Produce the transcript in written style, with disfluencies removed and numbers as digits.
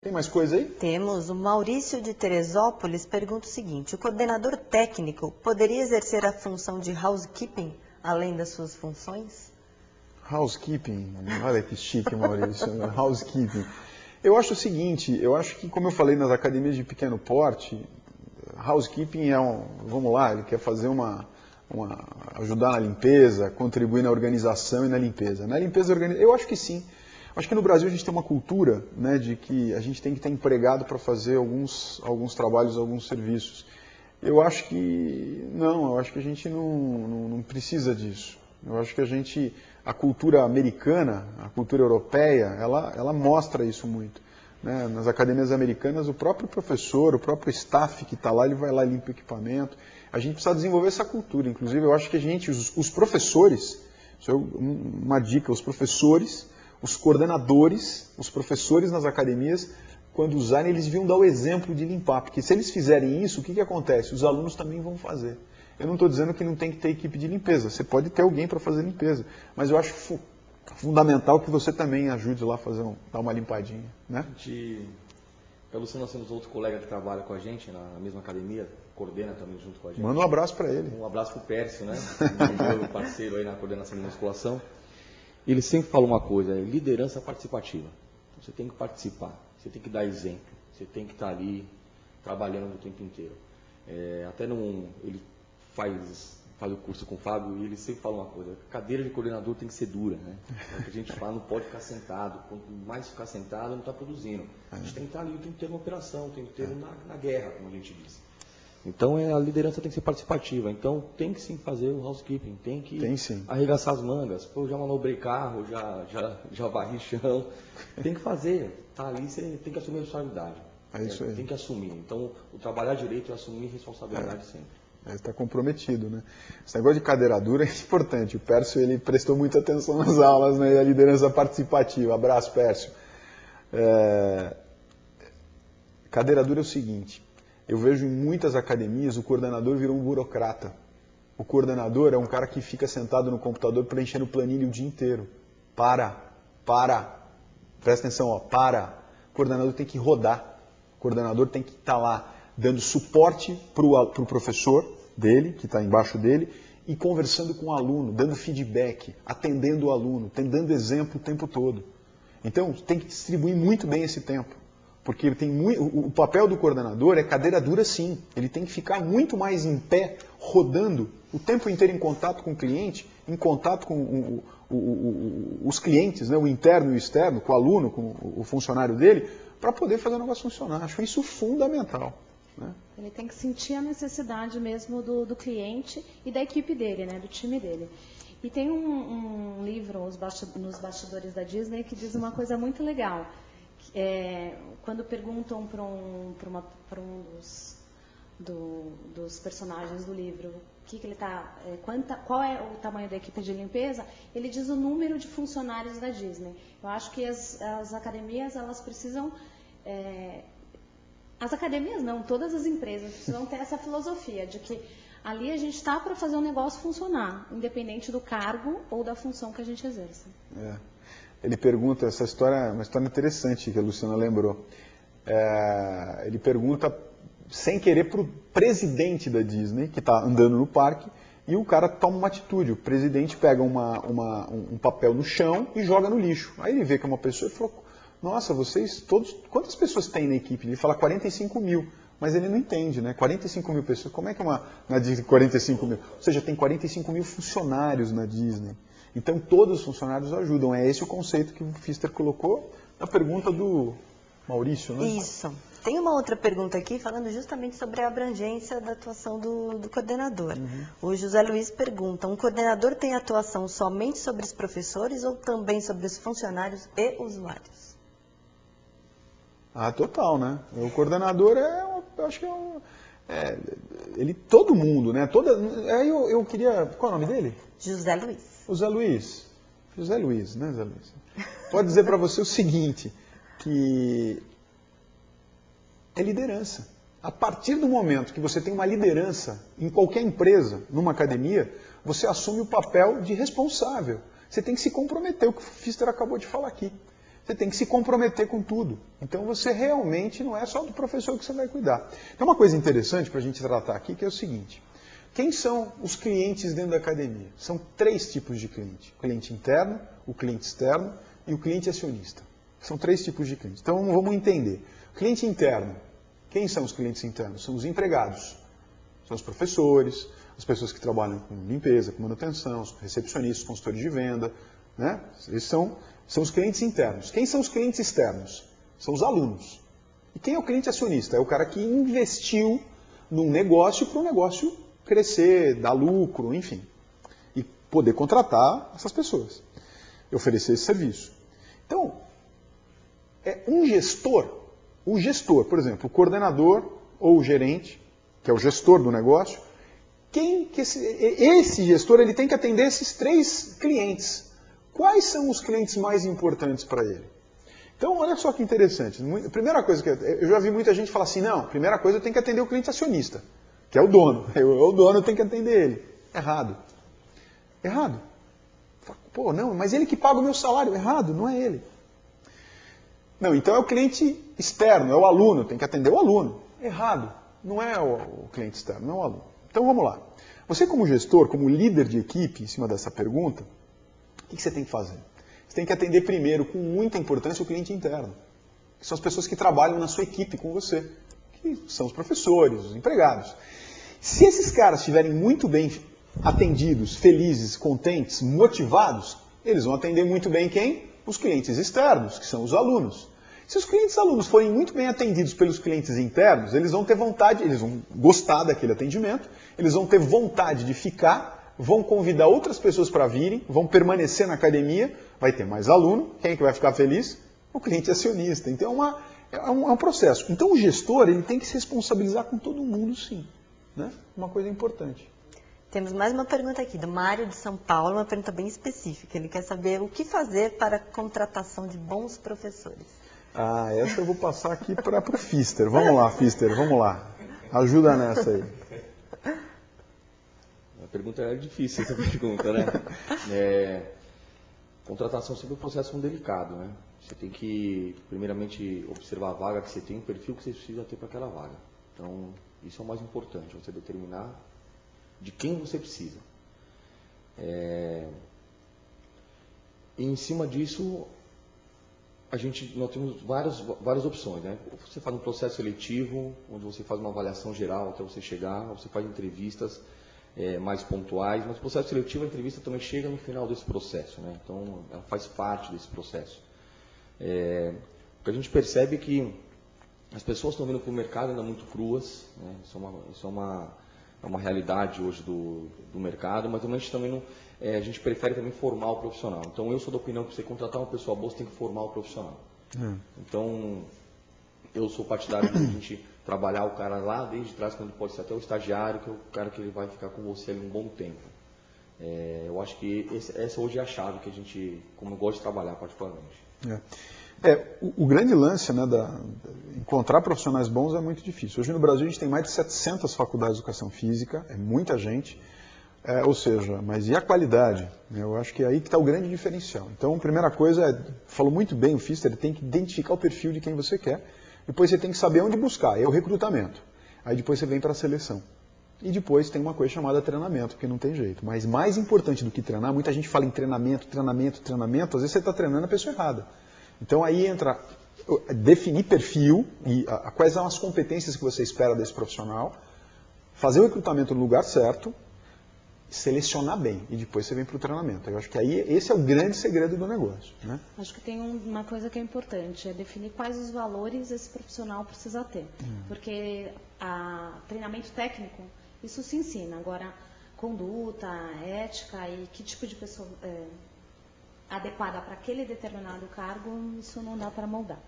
Tem mais coisa aí? Temos. O Maurício de Teresópolis pergunta o seguinte: o coordenador técnico poderia exercer a função de housekeeping, além das suas funções? Housekeeping, olha que chique, Maurício, housekeeping. Eu acho o seguinte, eu acho que, como eu falei nas academias de pequeno porte, housekeeping é vamos lá, ele quer fazer ajudar na limpeza, contribuir na organização e na limpeza. Na limpeza, eu acho que sim. Acho que no Brasil a gente tem uma cultura, né, de que a gente tem que estar empregado para fazer alguns trabalhos, alguns serviços. Eu acho que não, eu acho que a gente não precisa disso. Eu acho que a cultura americana, a cultura europeia, ela mostra isso muito. Né? Nas academias americanas, o próprio professor, o próprio staff que está lá, ele vai lá e limpa o equipamento. A gente precisa desenvolver essa cultura. Inclusive, eu acho que os professores, isso é uma dica, os professores, os coordenadores, os professores nas academias, quando usarem, eles deviam dar o exemplo de limpar. Porque se eles fizerem isso, o que acontece? Os alunos também vão fazer. Eu não estou dizendo que não tem que ter equipe de limpeza. Você pode ter alguém para fazer limpeza. Mas eu acho fundamental que você também ajude lá a dar uma limpadinha. Né? Pelo nós temos outro colega que trabalha com a gente na mesma academia, coordena também junto com a gente. Manda um abraço para ele. Um abraço para o Pércio, né? Meu parceiro aí na coordenação de musculação. Ele sempre fala uma coisa, é liderança participativa. Então, você tem que participar, você tem que dar exemplo, você tem que estar ali trabalhando o tempo inteiro. Ele faz o curso com o Fábio e ele sempre fala uma coisa, a cadeira de coordenador tem que ser dura, né? É o que a gente fala, não pode ficar sentado, quanto mais ficar sentado, não está produzindo. A gente tem que estar ali o tempo inteiro na operação, o tempo inteiro na guerra, como a gente diz. Então a liderança tem que ser participativa, então tem que sim fazer o housekeeping, tem que arregaçar as mangas, pô, já manobrei carro, já varri chão, tem que fazer, tá ali, você tem que assumir a responsabilidade. É isso aí. Tem que assumir, então o trabalhar direito é assumir responsabilidade sempre. Está comprometido, né? Esse negócio de cadeira dura é importante. O Pércio, ele prestou muita atenção nas aulas, né? A liderança participativa. Abraço, Pércio. Cadeira dura é o seguinte, eu vejo em muitas academias o coordenador virou um burocrata. O coordenador é um cara que fica sentado no computador preenchendo planilha o dia inteiro. Para. Presta atenção, ó, para. O coordenador tem que rodar. O coordenador tem que estar lá dando suporte para o professor dele, que está embaixo dele, e conversando com o aluno, dando feedback, atendendo o aluno, dando exemplo o tempo todo. Então, tem que distribuir muito bem esse tempo. Porque o papel do coordenador é cadeira dura sim. Ele tem que ficar muito mais em pé, rodando o tempo inteiro em contato com o cliente, em contato com os clientes, né, o interno e o externo, com o aluno, com o funcionário dele, para poder fazer o negócio funcionar. Acho isso fundamental. Né? Ele tem que sentir a necessidade mesmo do cliente e da equipe dele, né, do time dele. E tem um livro, Nos Bastidores da Disney, que diz uma coisa muito legal. Quando perguntam para um dos personagens do livro que ele tá, qual é o tamanho da equipe de limpeza, ele diz o número de funcionários da Disney. Eu acho que as academias, elas precisam... as academias não, todas as empresas precisam ter essa filosofia de que ali a gente está para fazer o negócio funcionar, independente do cargo ou da função que a gente exerce. Ele pergunta, essa história é uma história interessante que a Luciana lembrou. Ele pergunta, sem querer, para o presidente da Disney, que está andando no parque, e o cara toma uma atitude. O presidente pega um papel no chão e joga no lixo. Aí ele vê que é uma pessoa e falou, nossa, vocês todos, quantas pessoas tem na equipe? Ele fala 45 mil, mas ele não entende, né? 45 mil pessoas, como é que na Disney 45 mil? Ou seja, tem 45 mil funcionários na Disney. Então todos os funcionários ajudam. É esse o conceito que o Pfister colocou na pergunta do Maurício, né? Isso. Tem uma outra pergunta aqui falando justamente sobre a abrangência da atuação do coordenador. O José Luiz pergunta, um coordenador tem atuação somente sobre os professores ou também sobre os funcionários e usuários? Total, né? O coordenador eu acho que todo mundo, né? Eu queria, qual é o nome dele? José Luiz. José Luiz. José Luiz, né, José Luiz? Pode dizer para você o seguinte, que é liderança. A partir do momento que você tem uma liderança em qualquer empresa, numa academia, você assume o papel de responsável. Você tem que se comprometer, o que o Pfister acabou de falar aqui. Você tem que se comprometer com tudo. Então você realmente não é só do professor que você vai cuidar. Tem uma coisa interessante para a gente tratar aqui, que é o seguinte. Quem são os clientes dentro da academia? São 3 tipos de cliente. O cliente interno, o cliente externo e o cliente acionista. São 3 tipos de clientes. Então vamos entender. Cliente interno. Quem são os clientes internos? São os empregados. São os professores, as pessoas que trabalham com limpeza, com manutenção, os recepcionistas, os consultores de venda. Né? Esses são os clientes internos. Quem são os clientes externos? São os alunos. E quem é o cliente acionista? É o cara que investiu num negócio para o negócio crescer, dar lucro, enfim. E poder contratar essas pessoas. E oferecer esse serviço. Então, um gestor, o gestor, por exemplo, o coordenador ou o gerente, que é o gestor do negócio, esse gestor ele tem que atender esses 3 clientes. Quais são os clientes mais importantes para ele? Então, olha só que interessante. A primeira coisa que eu já vi muita gente falar assim, não, a primeira coisa eu tenho que atender o cliente acionista, que é o dono. O dono tem que atender ele. Errado. Errado. Pô, não, mas ele que paga o meu salário. Errado, não é ele. Não, então é o cliente externo, é o aluno, tem que atender o aluno. Errado. Não é o cliente externo, não é o aluno. Então vamos lá. Você como gestor, como líder de equipe, em cima dessa pergunta, o que você tem que fazer? Você tem que atender primeiro, com muita importância, o cliente interno. Que são as pessoas que trabalham na sua equipe com você. Que são os professores, os empregados. Se esses caras estiverem muito bem atendidos, felizes, contentes, motivados, eles vão atender muito bem quem? Os clientes externos, que são os alunos. Se os clientes alunos forem muito bem atendidos pelos clientes internos, eles vão ter vontade, eles vão gostar daquele atendimento, eles vão ter vontade de ficar, vão convidar outras pessoas para virem, vão permanecer na academia, vai ter mais aluno, quem é que vai ficar feliz? O cliente acionista. Então é um processo. Então o gestor ele tem que se responsabilizar com todo mundo, sim. Né? Uma coisa importante. Temos mais uma pergunta aqui, do Mário de São Paulo, uma pergunta bem específica. Ele quer saber o que fazer para a contratação de bons professores. Essa eu vou passar aqui para o Pfister. Vamos lá, Pfister, vamos lá. Ajuda nessa aí. A pergunta é difícil, essa pergunta, né? Contratação sempre é um processo delicado, né? Você tem que, primeiramente, observar a vaga que você tem, o perfil que você precisa ter para aquela vaga. Então, isso é o mais importante, você determinar de quem você precisa. E em cima disso, nós temos várias opções, né? Você faz um processo seletivo, onde você faz uma avaliação geral até você chegar, você faz entrevistas mais pontuais, mas o processo seletivo, a entrevista também chega no final desse processo, né? Então, ela faz parte desse processo. O que a gente percebe é que as pessoas estão vindo para o mercado ainda muito cruas, né? Isso é uma realidade hoje do mercado, mas a gente prefere também formar o profissional. Então, eu sou da opinião que para você contratar uma pessoa boa, você tem que formar o profissional. Então, eu sou partidário de a gente trabalhar o cara lá desde trás, quando pode ser até o estagiário, que é o cara que ele vai ficar com você ali um bom tempo. Eu acho que essa hoje é a chave que a gente, como eu gosto de trabalhar particularmente. O grande lance, né, encontrar profissionais bons é muito difícil. Hoje no Brasil a gente tem mais de 700 faculdades de educação física, é muita gente, mas e a qualidade? Eu acho que é aí que está o grande diferencial. Então, a primeira coisa, falou muito bem o Pfister, ele tem que identificar o perfil de quem você quer, depois você tem que saber onde buscar, é o recrutamento. Aí depois você vem para a seleção. E depois tem uma coisa chamada treinamento, porque não tem jeito. Mas mais importante do que treinar, muita gente fala em treinamento, às vezes você está treinando a pessoa errada. Então aí entra definir perfil e quais são as competências que você espera desse profissional, fazer o recrutamento no lugar certo, selecionar bem e depois você vem para o treinamento. Eu acho que aí esse é o grande segredo do negócio. Né? Acho que tem uma coisa que é importante, é definir quais os valores esse profissional precisa ter. Porque treinamento técnico, isso se ensina. Agora, conduta, ética e que tipo de pessoa adequada para aquele determinado cargo, isso não dá para moldar.